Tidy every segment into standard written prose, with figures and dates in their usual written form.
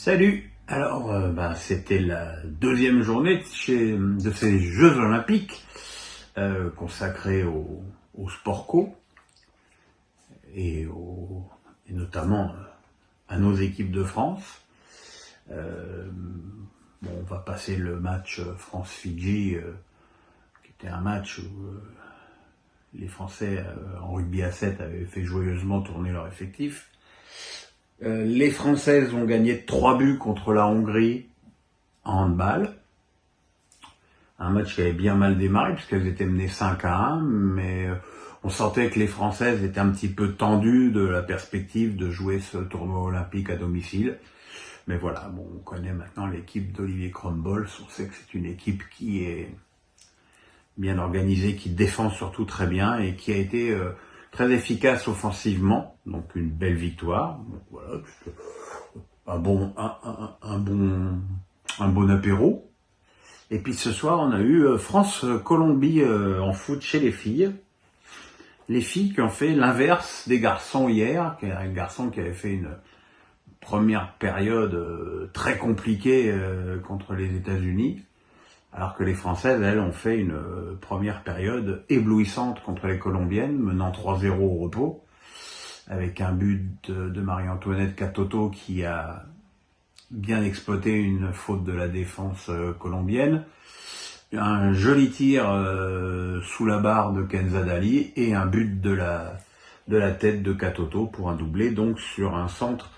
Salut! Alors, c'était la deuxième journée de ces Jeux Olympiques consacrés au sport co et notamment à nos équipes de France. On va passer le match France-Fidji, qui était un match où les Français en rugby à 7 avaient fait joyeusement tourner leur effectif. Les Françaises ont gagné 3 buts contre la Hongrie en handball. Un match qui avait bien mal démarré puisqu'elles étaient menées 5-1, mais on sentait que les Françaises étaient un petit peu tendues de la perspective de jouer ce tournoi olympique à domicile. Mais voilà, on connaît maintenant l'équipe d'Olivier Kronbols, on sait que c'est une équipe qui est bien organisée, qui défend surtout très bien et qui a été très efficace offensivement, donc une belle victoire. Donc voilà, un bon apéro. Et puis ce soir, on a eu France-Colombie en foot chez les filles. Les filles qui ont fait l'inverse des garçons hier, un garçon qui avait fait une première période très compliquée contre les États-Unis, alors que les Françaises, elles, ont fait une première période éblouissante contre les Colombiennes, menant 3-0 au repos, avec un but de Marie-Antoinette Katoto qui a bien exploité une faute de la défense colombienne, un joli tir sous la barre de Kenza Dali et un but de la tête de Katoto pour un doublé, donc sur un centre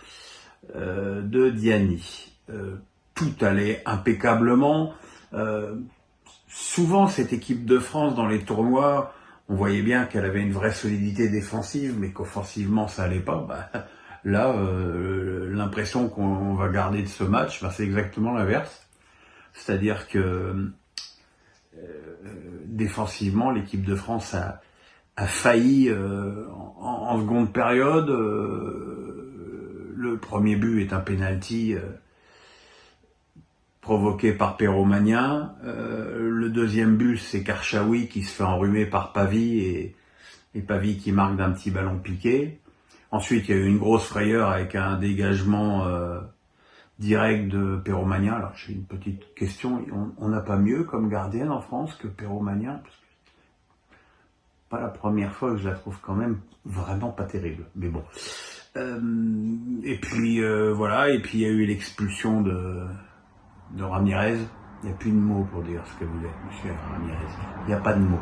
de Diani. Tout allait impeccablement. Souvent, cette équipe de France dans les tournois, on voyait bien qu'elle avait une vraie solidité défensive, mais qu'offensivement ça allait pas. Là, l'impression qu'on va garder de ce match, c'est exactement l'inverse. C'est-à-dire que défensivement, l'équipe de France a failli en seconde période. Le premier but est un penalty provoqué par Perromagnin. Le deuxième but, c'est Karchaoui qui se fait enrhumer par Pavie et Pavie qui marque d'un petit ballon piqué. Ensuite, il y a eu une grosse frayeur avec un dégagement direct de Perromagnin. Alors, j'ai une petite question. On n'a pas mieux comme gardienne en France que Perromagnin? Pas la première fois que je la trouve quand même vraiment pas terrible. Mais bon. Et puis, voilà. Et puis, il y a eu l'expulsion de Ramirez. Il n'y a plus de mots pour dire ce que vous êtes, monsieur Ramirez. Il n'y a pas de mots.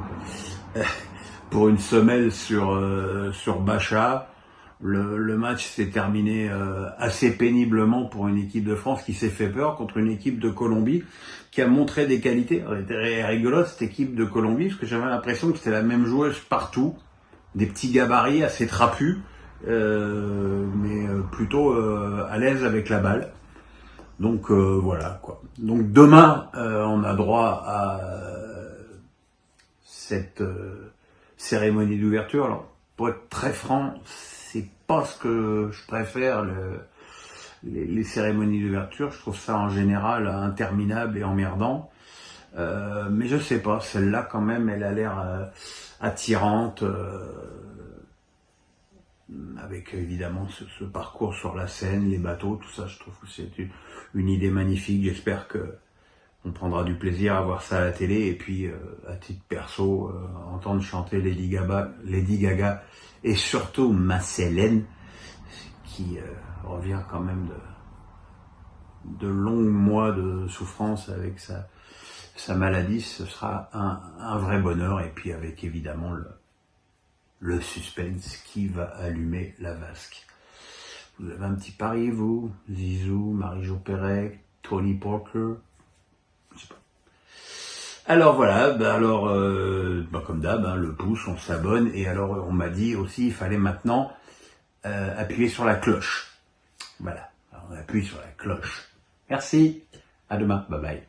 Pour une semelle sur Bacha, le match s'est terminé assez péniblement pour une équipe de France qui s'est fait peur contre une équipe de Colombie qui a montré des qualités. C'était rigolo cette équipe de Colombie parce que j'avais l'impression que c'était la même joueuse partout, des petits gabarits assez trapus, mais plutôt à l'aise avec la balle. Donc voilà quoi. Donc demain, on a droit à cette cérémonie d'ouverture. Alors pour être très franc, c'est pas ce que je préfère les cérémonies d'ouverture. Je trouve ça en général interminable et emmerdant. Mais je sais pas, celle-là quand même, elle a l'air attirante. Avec évidemment ce parcours sur la Seine, les bateaux, tout ça, je trouve que c'est une idée magnifique. J'espère que on prendra du plaisir à voir ça à la télé et puis à titre perso, entendre chanter Lady Gaga et surtout ma Célène qui revient quand même de longs mois de souffrance avec sa maladie. Ce sera un vrai bonheur et puis avec évidemment le suspense qui va allumer la vasque. Vous avez un petit pari, vous? Zizou, Marie-Jo Pérec, Tony Parker? Je sais pas. Alors voilà, comme d'hab, le pouce, on s'abonne. Et alors, on m'a dit aussi, il fallait maintenant appuyer sur la cloche. Voilà, alors on appuie sur la cloche. Merci, à demain, bye bye.